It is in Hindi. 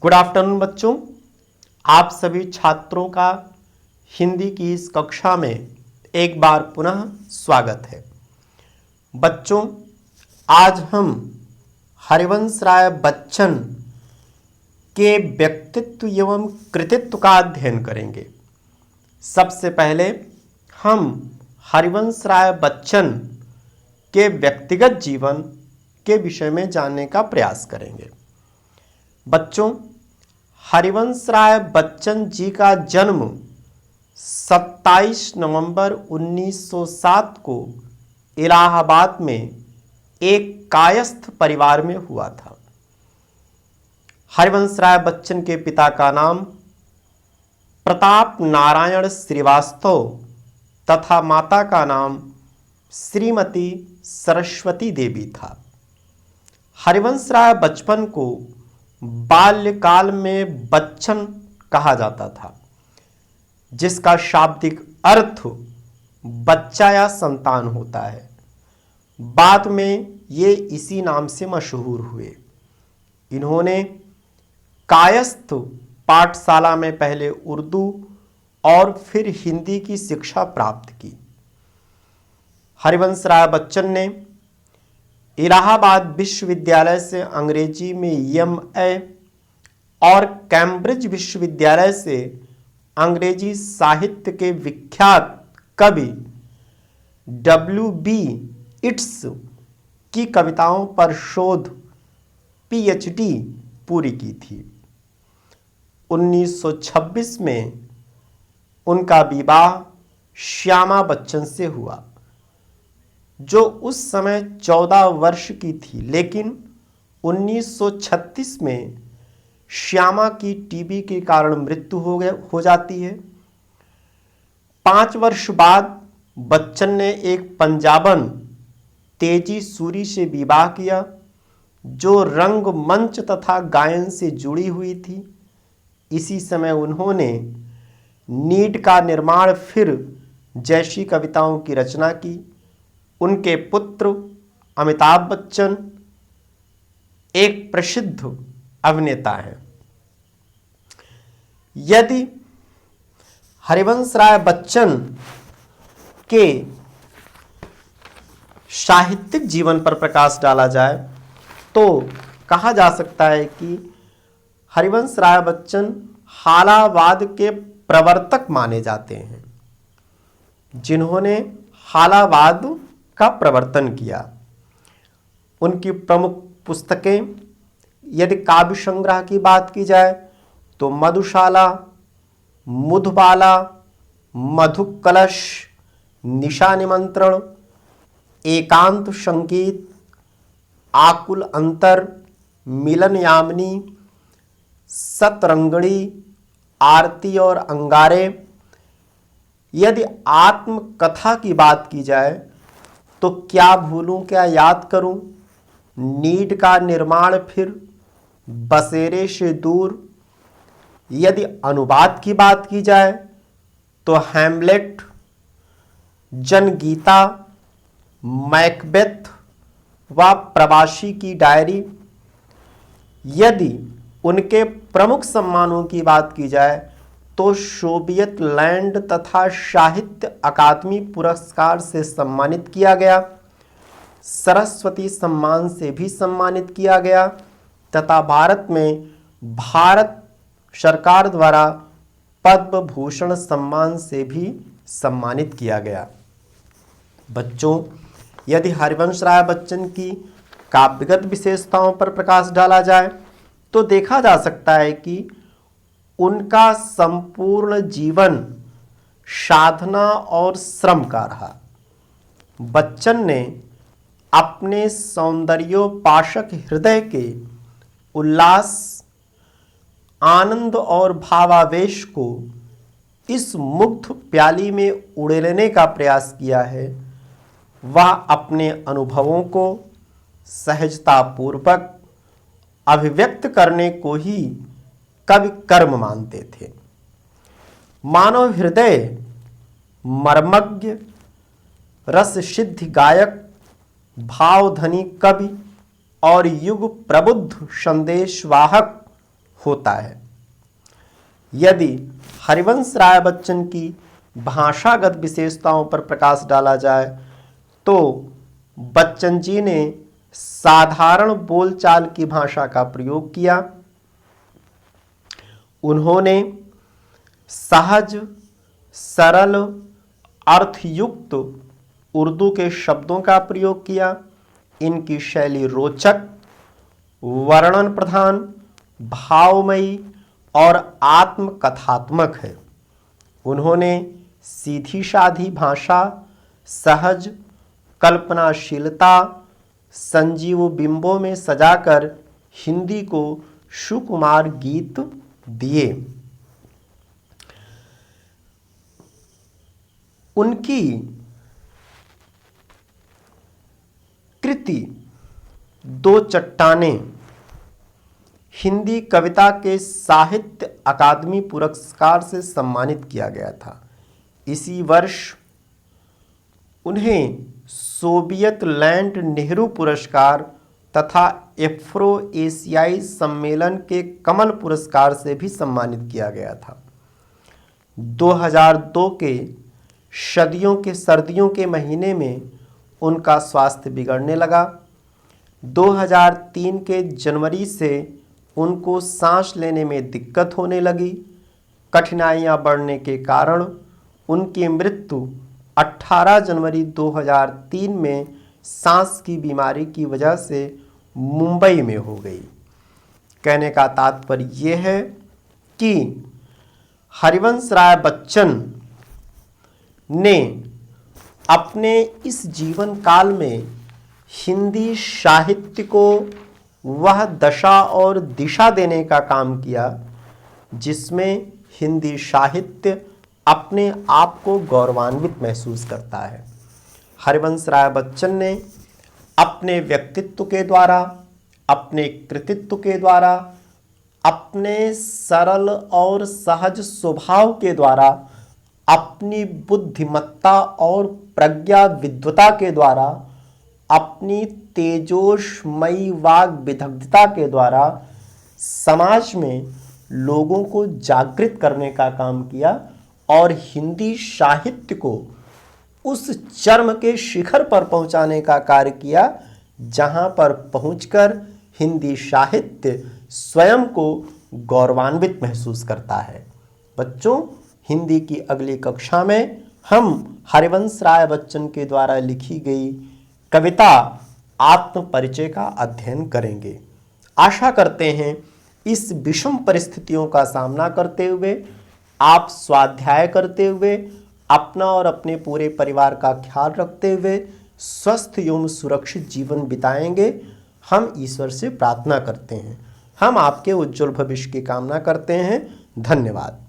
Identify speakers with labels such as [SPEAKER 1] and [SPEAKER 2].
[SPEAKER 1] गुड आफ्टरनून बच्चों, आप सभी छात्रों का हिंदी की इस कक्षा में एक बार पुनः स्वागत है। बच्चों, आज हम हरिवंश राय बच्चन के व्यक्तित्व एवं कृतित्व का अध्ययन करेंगे। सबसे पहले हम हरिवंश राय बच्चन के व्यक्तिगत जीवन के विषय में जानने का प्रयास करेंगे। बच्चों, हरिवंश राय बच्चन जी का जन्म 27 नवंबर 1907 को इलाहाबाद में एक कायस्थ परिवार में हुआ था। हरिवंश राय बच्चन के पिता का नाम प्रताप नारायण श्रीवास्तव तथा माता का नाम श्रीमती सरस्वती देवी था। हरिवंश राय बचपन को बाल्यकाल में बच्चन कहा जाता था, जिसका शाब्दिक अर्थ बच्चा या संतान होता है। बाद में ये इसी नाम से मशहूर हुए। इन्होंने कायस्थ पाठशाला में पहले उर्दू और फिर हिंदी की शिक्षा प्राप्त की। हरिवंश राय बच्चन ने इलाहाबाद विश्वविद्यालय से अंग्रेजी में एम.ए. और कैम्ब्रिज विश्वविद्यालय से अंग्रेजी साहित्य के विख्यात कवि W.B. इट्स की कविताओं पर शोध PhD पूरी की थी। 1926 में उनका विवाह श्यामा बच्चन से हुआ, जो उस समय 14 वर्ष की थी, लेकिन 1936 में श्यामा की टीबी के कारण मृत्यु हो जाती है। 5 वर्ष बाद बच्चन ने एक पंजाबन तेजी सूरी से विवाह किया, जो रंगमंच तथा गायन से जुड़ी हुई थी। इसी समय उन्होंने नीड का निर्माण फिर जैसी कविताओं की रचना की। उनके पुत्र अमिताभ बच्चन एक प्रसिद्ध अभिनेता हैं। यदि हरिवंश राय बच्चन के साहित्यिक जीवन पर प्रकाश डाला जाए तो कहा जा सकता है कि हरिवंश राय बच्चन हालावाद के प्रवर्तक माने जाते हैं, जिन्होंने हालावाद का प्रवर्तन किया। उनकी प्रमुख पुस्तकें, यदि काव्य संग्रह की बात की जाए तो मधुशाला, मुधबाला, मधुकलश, निशा निमंत्रण, एकांत संगीत, आकुल अंतर, मिलन यामिनी, सतरंगणी, आरती और अंगारे। यदि आत्मकथा की बात की जाए तो क्या भूलूं क्या याद करूं, नीड का निर्माण फिर, बसेरे से दूर। यदि अनुवाद की बात की जाए तो हैमलेट, जनगीता, मैकबेथ व प्रवासी की डायरी। यदि उनके प्रमुख सम्मानों की बात की जाए तो सोवियत लैंड तथा साहित्य अकादमी पुरस्कार से सम्मानित किया गया, सरस्वती सम्मान से भी सम्मानित किया गया तथा भारत में भारत सरकार द्वारा पद्म भूषण सम्मान से भी सम्मानित किया गया। बच्चों, यदि हरिवंश राय बच्चन की काव्यगत विशेषताओं पर प्रकाश डाला जाए तो देखा जा सकता है कि उनका संपूर्ण जीवन साधना और श्रम का रहा। बच्चन ने अपने सौंदर्योपासक हृदय के उल्लास, आनंद और भावावेश को इस मुग्ध प्याली में उड़ेलने का प्रयास किया है। वह अपने अनुभवों को सहजतापूर्वक अभिव्यक्त करने को ही कवि कर्म मानते थे। मानव हृदय मर्मज्ञ, रस सिद्ध गायक, भावधनी कवि और युग प्रबुद्ध संदेशवाहक होता है। यदि हरिवंश राय बच्चन की भाषागत विशेषताओं पर प्रकाश डाला जाए तो बच्चन जी ने साधारण बोलचाल की भाषा का प्रयोग किया। उन्होंने सहज, सरल, अर्थयुक्त उर्दू के शब्दों का प्रयोग किया। इनकी शैली रोचक, वर्णन प्रधान, भावमयी और आत्मकथात्मक है। उन्होंने सीधी साधी भाषा, सहज कल्पनाशीलता, संजीव बिंबों में सजाकर हिंदी को सुकुमार गीत दिए। उनकी कृति दो चट्टानें हिंदी कविता के साहित्य अकादमी पुरस्कार से सम्मानित किया गया था। इसी वर्ष उन्हें सोवियत लैंड नेहरू पुरस्कार तथा एफ्रो एशियाई सम्मेलन के कमल पुरस्कार से भी सम्मानित किया गया था। 2002 के सर्दियों के महीने में उनका स्वास्थ्य बिगड़ने लगा। 2003 के जनवरी से उनको सांस लेने में दिक्कत होने लगी। कठिनाइयां बढ़ने के कारण उनकी मृत्यु 18 जनवरी 2003 में सांस की बीमारी की वजह से मुंबई में हो गई। कहने का तात्पर्य यह है कि हरिवंश राय बच्चन ने अपने इस जीवन काल में हिंदी साहित्य को वह दशा और दिशा देने का काम किया जिसमें हिंदी साहित्य अपने आप को गौरवान्वित महसूस करता है। हरिवंश राय बच्चन ने अपने व्यक्तित्व के द्वारा, अपने कृतित्व के द्वारा, अपने सरल और सहज स्वभाव के द्वारा, अपनी बुद्धिमत्ता और प्रज्ञा विद्वता के द्वारा, अपनी तेजोमयी वाग विदग्धता के द्वारा समाज में लोगों को जागृत करने का काम किया और हिंदी साहित्य को उस चरम के शिखर पर पहुंचाने का कार्य किया जहां पर पहुंचकर हिंदी साहित्य स्वयं को गौरवान्वित महसूस करता है। बच्चों, हिंदी की अगली कक्षा में हम हरिवंश राय बच्चन के द्वारा लिखी गई कविता आत्म परिचय का अध्ययन करेंगे। आशा करते हैं इस विषम परिस्थितियों का सामना करते हुए, आप स्वाध्याय करते हुए, अपना और अपने पूरे परिवार का ख्याल रखते हुए स्वस्थ एवं सुरक्षित जीवन बिताएंगे। हम ईश्वर से प्रार्थना करते हैं। हम आपके उज्जवल भविष्य की कामना करते हैं। धन्यवाद।